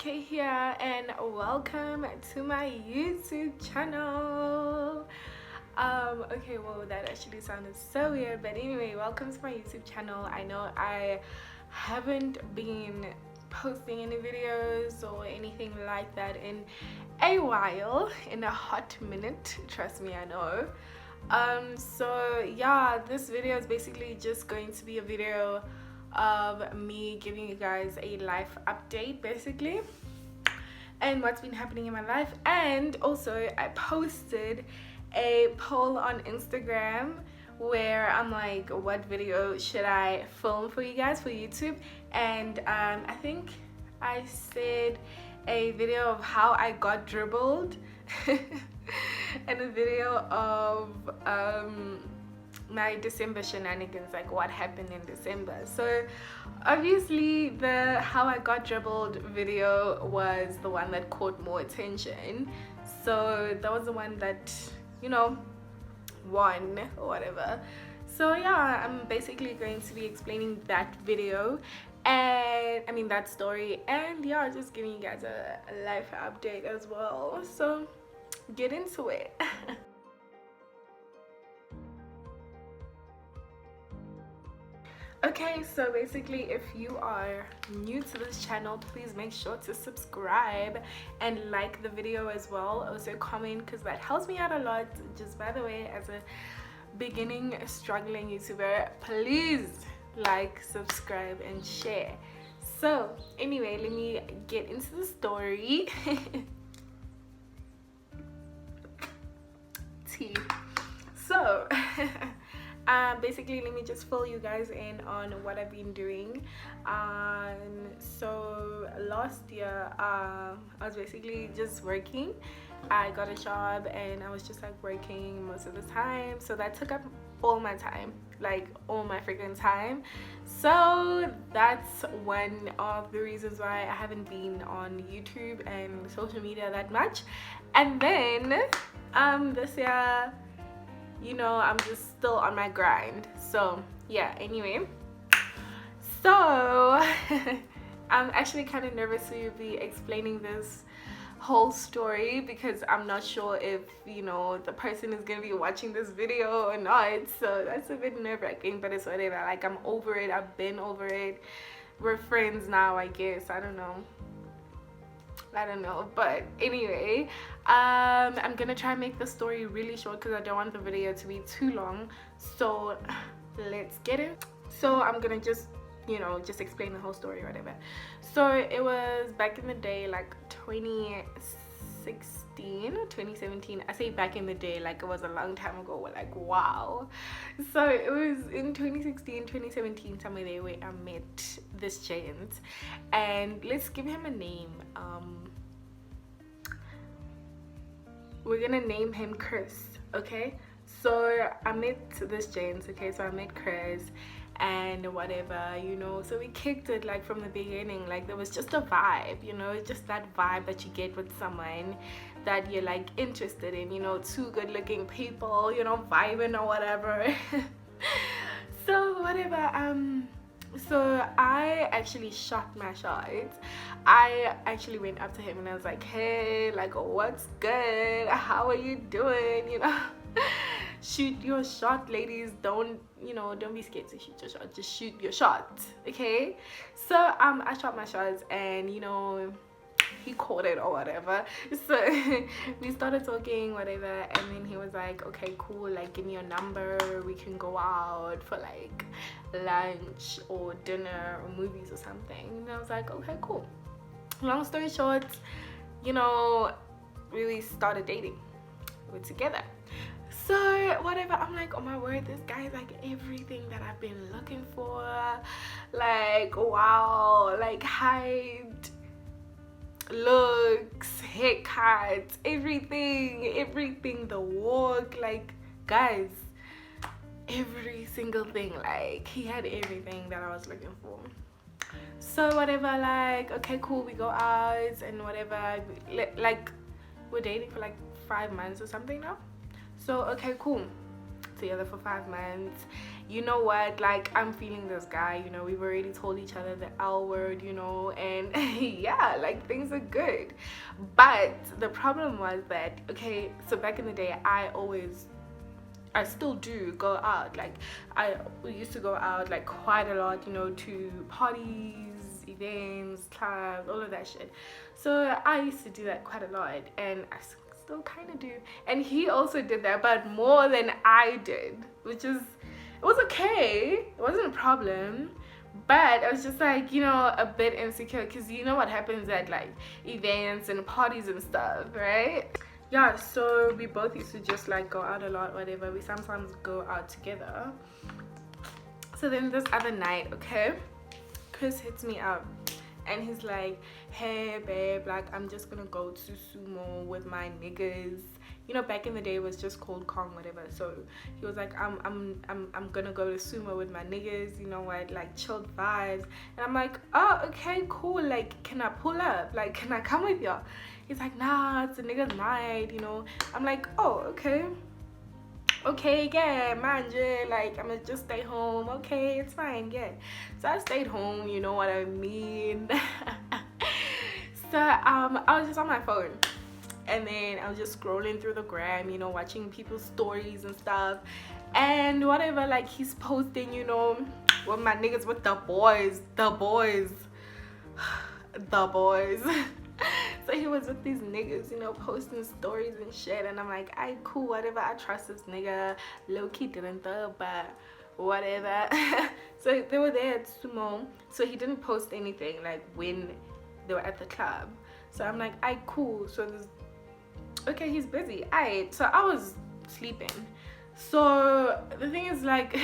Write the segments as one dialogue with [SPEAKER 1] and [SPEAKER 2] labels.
[SPEAKER 1] Okay here, and welcome to my YouTube channel. Okay, well, that actually sounded so weird, but anyway, welcome to my YouTube channel. I know I haven't been posting any videos or anything like that in a while, in a hot minute, trust me, I know. So yeah, this video is basically just going to be a video of me giving you guys a life update basically, and what's been happening in my life. And also I posted a poll on Instagram where I'm like, what video should I film for you guys for YouTube, and I think I said a video of how I got dribbled and a video of my December shenanigans, like what happened in December. So obviously the how I got dribbled video was the one that caught more attention, so that was the one that, you know, won or whatever. So yeah, I'm basically going to be explaining that video, and I mean that story, and yeah, just giving you guys a life update as well. So get into it. Okay, so basically, if you are new to this channel, please make sure to subscribe and like the video as well. Also comment, because that helps me out a lot. Just by the way, as a beginning struggling YouTuber, please like, subscribe and share. So anyway, let me get into the story. Tea. So basically, let me just fill you guys in on what I've been doing. So last year I was basically just working. I got a job and I was just like working most of the time, so that took up all my time, like all my freaking time. So that's one of the reasons why I haven't been on YouTube and social media that much. And then this year, you know, I'm just still on my grind. So yeah, anyway, so I'm actually kind of nervous to be explaining this whole story, because I'm not sure if, you know, the person is gonna be watching this video or not. So that's a bit nerve-wracking, but it's whatever. Like, I'm over it. I've been over it. We're friends now, I guess. I don't know, but anyway, I'm gonna try and make the story really short because I don't want the video to be too long. So let's get it. So I'm gonna just, you know, just explain the whole story or whatever. So it was back in the day, like 2016 or 2017. I say back in the day like it was a long time ago. We're like, wow. So it was in 2016, 2017, somewhere there, where I met this giant, and let's give him a name. We're gonna name him Chris. Okay, so I met this giant. Okay, so I met Chris and whatever, you know. So we kicked it like from the beginning. Like, there was just a vibe, you know, just that vibe that you get with someone that you're like interested in, you know, two good looking people, you know, vibing or whatever. So whatever, so I actually shot my shot. I actually went up to him and I was like, hey, like, what's good, how are you doing, you know. Shoot your shot, ladies. Don't, you know, don't be scared to shoot your shot. Just shoot your shot, okay? So I shot my shots, and you know, he caught it or whatever. So we started talking, whatever, and then he was like, okay, cool, like, give me your number, we can go out for like lunch or dinner or movies or something. And I was like, okay, cool. Long story short, you know, we started dating. We're together. So whatever, I'm like, oh my word, this guy is like everything that I've been looking for. Like, wow, like height, looks, haircut, everything, the walk, like, guys, every single thing. Like, he had everything that I was looking for. So whatever, like, okay, cool, we go out and whatever. Like, we're dating for like 5 months or something now. So okay, cool. together for 5 months. You know what, like, I'm feeling this guy, you know, we've already told each other the L word, you know, and yeah, like, things are good. But the problem was that, okay, so back in the day, I still do go out. Like, we used to go out like quite a lot, you know, to parties, events, clubs, all of that shit. So I used to do that quite a lot, and I still kind of do. And he also did that, but more than I did, which is, it was okay, it wasn't a problem. But I was just like, you know, a bit insecure, because you know what happens at like events and parties and stuff, right? Yeah, so we both used to just like go out a lot, whatever. We sometimes go out together. So then this other night, okay, Chris hits me up and he's like, hey babe, like, I'm just gonna go to sumo with my niggas. You know, back in the day it was just called Kong, whatever. So he was like, I'm gonna go to sumo with my niggas, you know what, like chilled vibes. And I'm like, oh, okay, cool, like, can I pull up, like, can I come with y'all? He's like, nah, it's a nigga's night, you know. I'm like, oh, okay, yeah, man, like, I'm gonna just stay home. Okay, it's fine, yeah. So I stayed home, you know what I mean. So I was just on my phone, and then I was just scrolling through the gram, you know, watching people's stories and stuff, and whatever, like, he's posting, you know, with my niggas, with the boys. So he was with these niggas, you know, posting stories and shit, and I'm like, I cool, whatever, I trust this nigga. Low-key didn't though, but whatever. So they were there at sumo, so he didn't post anything like when they were at the club. So I'm like, I cool, so this, okay, he's busy, alright. So I was sleeping. So the thing is, like,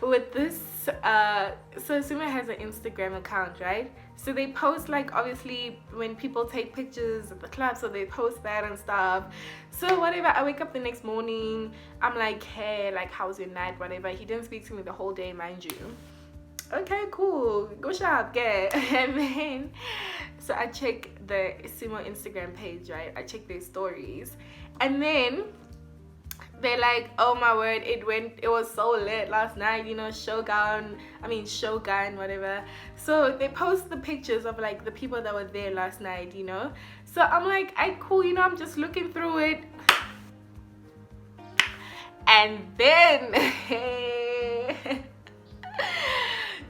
[SPEAKER 1] with this so sumo has an Instagram account, right? So they post, like, obviously when people take pictures at the club, so they post that and stuff. So whatever, I wake up the next morning, I'm like, hey, like, how was your night, whatever. He didn't speak to me the whole day, mind you. Okay, cool, go shop, get. And then so I check the sumo Instagram page, right? I check their stories, and then they're like, oh my word, it was so lit last night, you know, Shogun, whatever. So they post the pictures of like the people that were there last night, you know. So I'm like, I cool, you know, I'm just looking through it, and then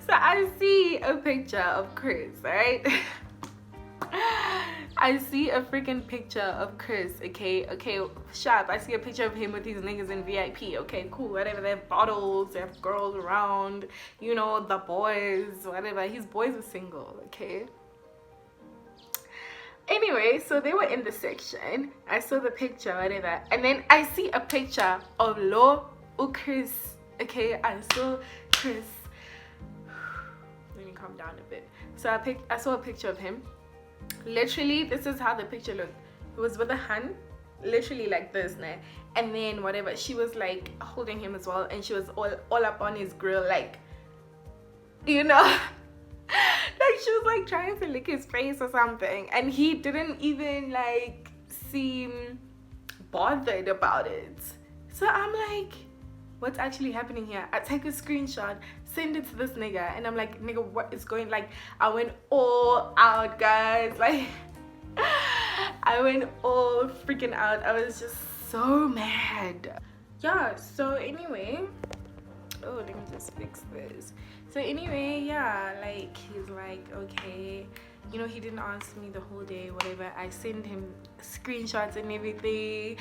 [SPEAKER 1] so I see a picture of Chris, right? I see a freaking picture of Chris, okay, sharp. I see a picture of him with these niggas in VIP, okay, cool, whatever. They have bottles, they have girls around, you know, the boys, whatever. His boys were single, okay. Anyway, so they were in the section. I saw the picture, whatever, and then I see a picture of Chris, okay. I saw Chris. Let me calm down a bit. So I saw a picture of him. Literally, this is how the picture looked. It was with a hand, literally like this, nah? And then whatever, she was like holding him as well, and she was all up on his grill, like, you know, like she was like trying to lick his face or something, and he didn't even like seem bothered about it. So I'm like, what's actually happening here? I take a screenshot, send it to this nigga, and I'm like, nigga, what is going, like, I went all out, guys. Like, I went all freaking out. I was just so mad. Yeah, so anyway, oh, let me just fix this. So anyway, yeah, like, he's like, okay, you know, he didn't answer me the whole day, whatever. I send him screenshots and everything.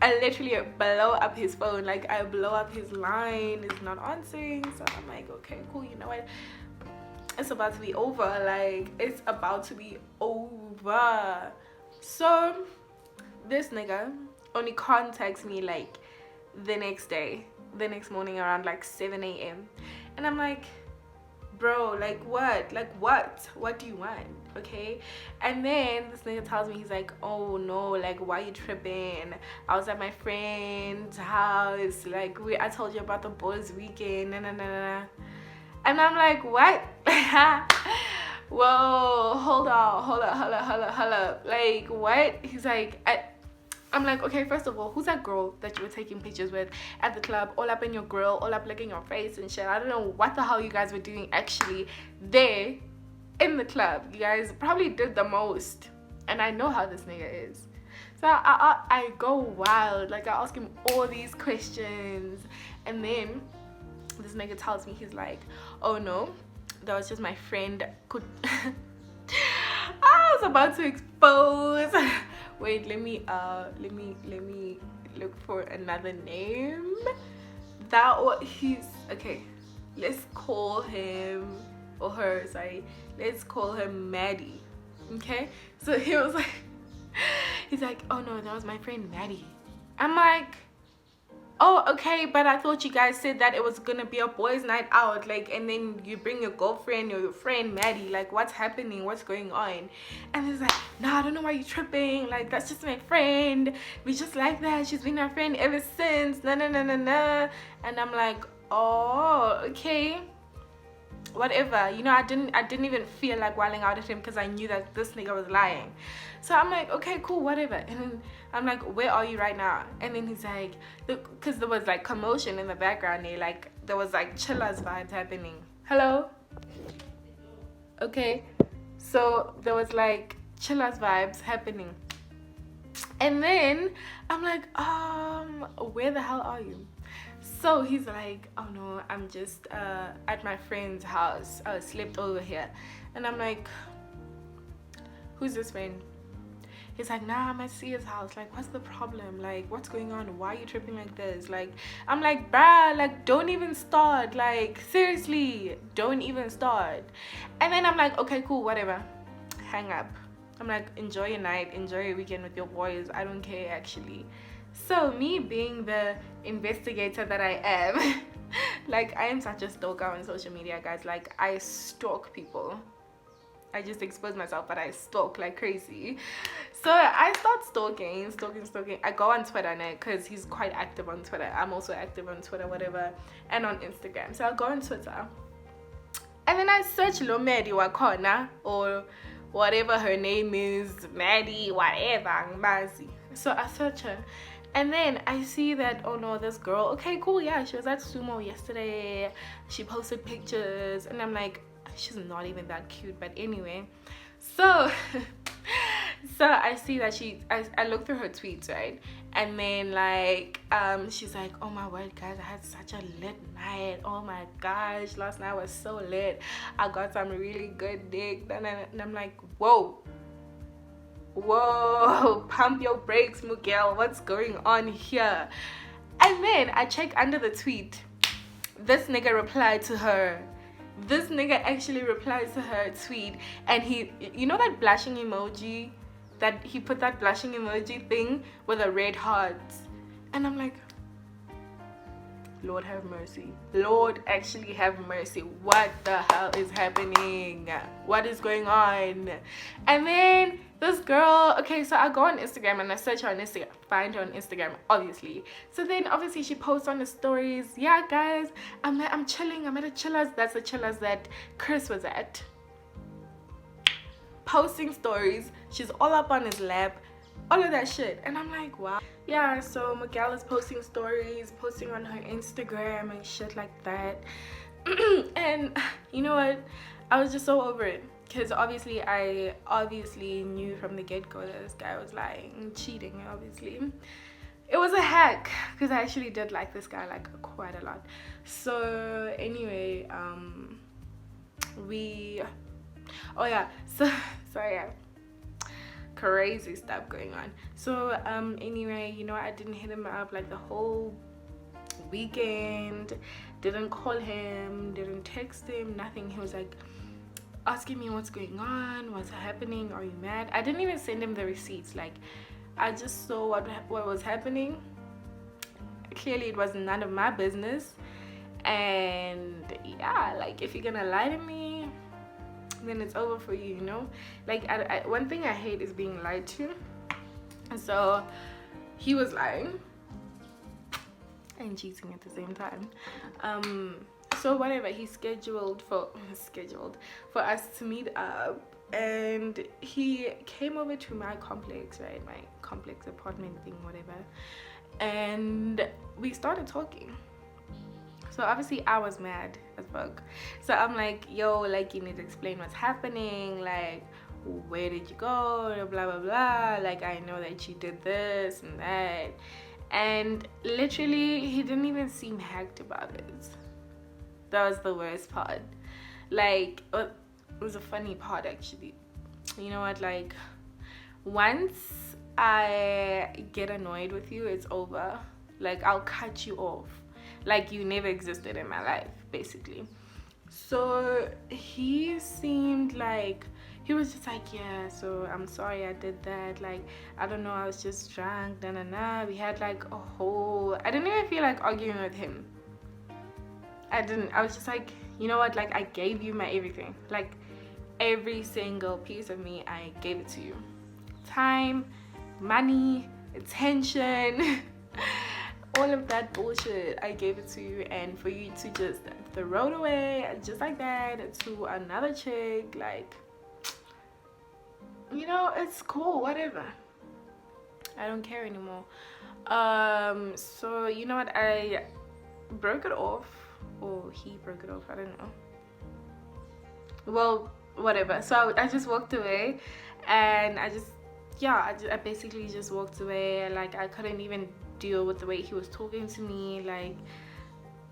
[SPEAKER 1] I literally blow up his phone, like, I blow up his line, it's not answering. So I'm like, okay, cool, you know what, it's about to be over, like, it's about to be over. So this nigga only contacts me like the next morning around like 7 a.m. and I'm like, bro, like, what do you want, okay? And then this nigga tells me, he's like, oh no, like, why you tripping? I was at my friend's house, like, I told you about the boys weekend, and I'm like, what? Whoa, hold up, like, what? He's like, I'm like, okay, first of all, who's that girl that you were taking pictures with at the club, all up in your grill, all up licking your face and shit? I don't know what the hell you guys were doing actually there in the club. You guys probably did the most, and I know how this nigga is. So I go wild, like I ask him all these questions, and then this nigga tells me, he's like, oh no, that was just my friend. Could I was about to expose. Wait, let me look for another name. That was he's okay. Let's call him or her. Sorry, let's call her Maddie. Okay, so he was like, he's like, oh no, that was my friend Maddie. I'm like, oh okay, but I thought you guys said that it was gonna be a boys' night out, like, and then you bring your girlfriend or your friend Maddie. Like, what's happening? What's going on? And he's like, nah, I don't know why you're tripping. Like, that's just my friend. We just like that. She's been our friend ever since. Nah. And I'm like, oh, okay, whatever. You know, I didn't even feel like wilding out at him because I knew that this nigga was lying. So I'm like, okay, cool, whatever. And then I'm like, where are you right now? And then he's like, because there was like commotion in the background there, like there was like chillers vibes happening. Hello? Okay, so there was like chillers vibes happening. And then I'm like, where the hell are you? So he's like, oh no, I'm just at my friend's house. I slept over here. And I'm like, who's this friend? He's like, nah, I'm at Sia's house. Like, what's the problem? Like, what's going on? Why are you tripping like this? Like, I'm like, bruh, like, don't even start. Like, seriously, don't even start. And then I'm like, okay, cool, whatever. Hang up. I'm like, enjoy your night, enjoy your weekend with your boys. I don't care, actually. So me being the investigator that I am, like, I am such a stalker on social media, guys. Like, I stalk people. I just expose myself, but I stalk like crazy. So I start stalking. I go on Twitter now because he's quite active on Twitter. I'm also active on Twitter, whatever, and on Instagram. So I go on Twitter, and then I search Lo Maddie Wakona, or whatever her name is, Maddie, whatever, Mazi. So I search her, and then I see that, oh no, this girl, okay, cool, yeah, she was at Sumo yesterday. She posted pictures, and I'm like, she's not even that cute, but anyway. So so I see that I look through her tweets, right? And then like she's like, oh my word, guys, I had such a lit night. Oh my gosh, last night was so lit. I got some really good dick. And I'm like, whoa, pump your brakes, Miguel, what's going on here? And then I check under the tweet. This nigga replied to her. This nigga actually replies to her tweet, and he, you know that blushing emoji, that he put that blushing emoji thing with a red heart, and I'm like, Lord have mercy. Lord actually have mercy. What the hell is happening? What is going on? And then this girl, okay, so I go on Instagram and I search her on Instagram, find her on Instagram, obviously. So then obviously she posts on the stories, yeah guys, I'm chilling, I'm at a chillers. That's the chillers that Chris was at. Posting stories, she's all up on his lap, all of that shit. And I'm like, wow. Yeah, so Miguel is posting stories, posting on her Instagram and shit like that. And you know what, I was just so over it, because I obviously knew from the get-go that this guy was lying, cheating. Obviously it was a hack, because I actually did like this guy like quite a lot. So anyway, crazy stuff going on. So anyway, you know, I didn't hit him up like the whole weekend, didn't call him, didn't text him, nothing. He was like asking me what's going on, what's happening, are you mad? I didn't even send him the receipts. Like, I just saw what was happening. Clearly it was none of my business. And yeah, like, if you're gonna lie to me, then it's over for you, you know? Like, one thing I hate is being lied to. And so he was lying and cheating at the same time. So whatever, he scheduled for us to meet up and he came over to my complex, right, my complex apartment thing, whatever, and we started talking. So obviously I was mad as fuck. So I'm like, yo, like, you need to explain what's happening, like, where did you go, blah blah blah, like, I know that you did this and that. And literally he didn't even seem hacked about it. That was the worst part. Like, it was a funny part actually. You know what, like, once I get annoyed with you, it's over. Like, I'll cut you off, like you never existed in my life, basically. So he seemed like he was just like, yeah, so I'm sorry I did that, like, I don't know, I was just drunk, we had like a whole, I didn't even feel like arguing with him. I was just like, you know what, like, I gave you my everything, like every single piece of me, I gave it to you. Time, money, attention, all of that bullshit, I gave it to you. And for you to just throw it away just like that to another chick, like, you know, it's cool, whatever, I don't care anymore. So you know what, I broke it off, or he broke it off, I don't know, well, whatever. So I just walked away, and I basically just walked away. Like, I couldn't even deal with the way he was talking to me. Like,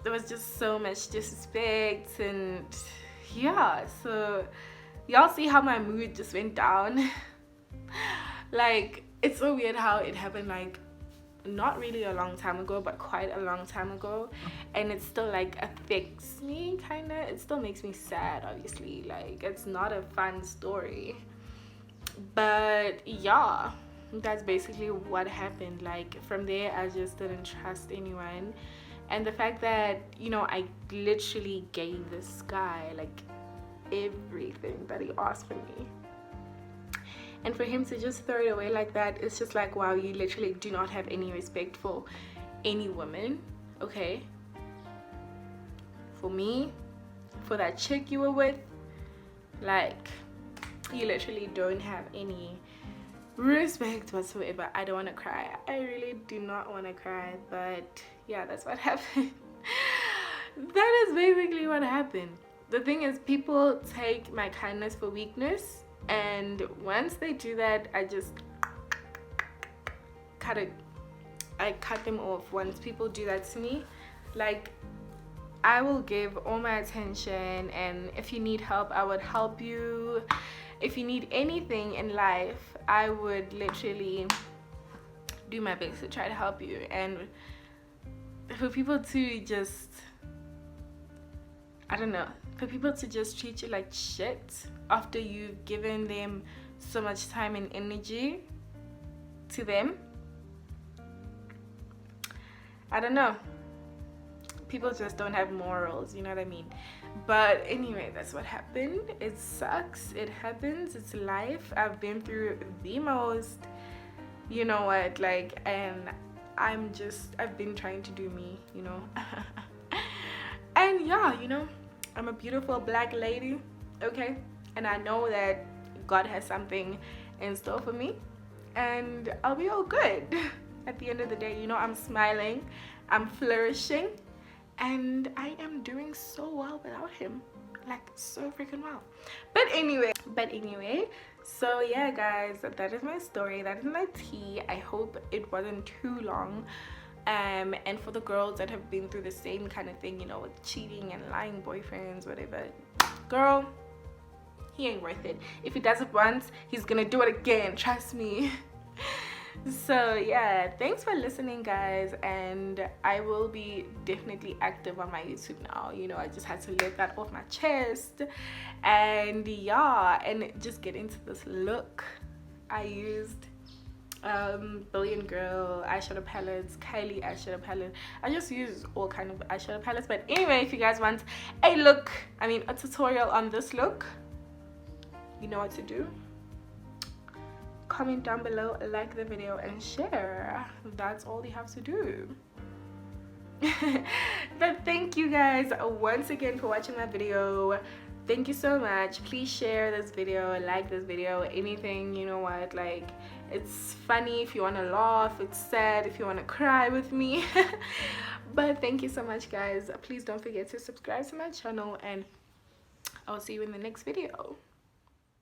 [SPEAKER 1] there was just so much disrespect, and yeah, so y'all see how my mood just went down. Like, it's so weird how it happened, like, not really a long time ago, but quite a long time ago, and it still like affects me, kind of. It still makes me sad, obviously. Like, it's not a fun story, but yeah, that's basically what happened. Like, from there I just didn't trust anyone. And the fact that, you know, I literally gave this guy like everything that he asked for me, and for him to just throw it away like that, it's just like, wow, you literally do not have any respect for any woman, okay? For me, for that chick you were with, like, you literally don't have any respect whatsoever. I don't want to cry. I really do not want to cry, but yeah, that's what happened. That is basically what happened. The thing is, people take my kindness for weakness, and once they do that, I just I cut them off. Once people do that to me, like, I will give all my attention, and if you need help, I would help you. If you need anything in life, I would literally do my best to try to help you. And for people to just, I don't know, for people to just treat you like shit after you've given them so much time and energy to them, I don't know. People just don't have morals, you know what I mean? But anyway, that's what happened. It sucks. It happens. It's life. I've been through the most, you know what, like, and I've been trying to do me, you know. And yeah, you know, I'm a beautiful black lady, okay? And I know that God has something in store for me, and I'll be all good. At the end of the day, you know, I'm smiling, I'm flourishing, and I am doing so well without him, like, so freaking well. But anyway, so yeah guys, that is my story, that is my tea. I hope it wasn't too long. And for the girls that have been through the same kind of thing, you know, with cheating and lying boyfriends, whatever, girl, he ain't worth it. If he does it once, he's gonna do it again, trust me. So yeah, thanks for listening guys, and I will be definitely active on my YouTube now. You know, I just had to let that off my chest, and yeah, and just get into this look. I used Billion Girl eyeshadow palettes, Kylie eyeshadow palette. I just use all kind of eyeshadow palettes. But anyway, if you guys want a tutorial on this look, you know what to do. Comment down below, like the video, and share. That's all you have to do. But thank you guys once again for watching my video. thank you so much. Please share this video, like this video, anything, you know what, like, it's funny if you want to laugh, it's sad if you want to cry with me. But thank you so much, guys. Please don't forget to subscribe to my channel, and I'll see you in the next video.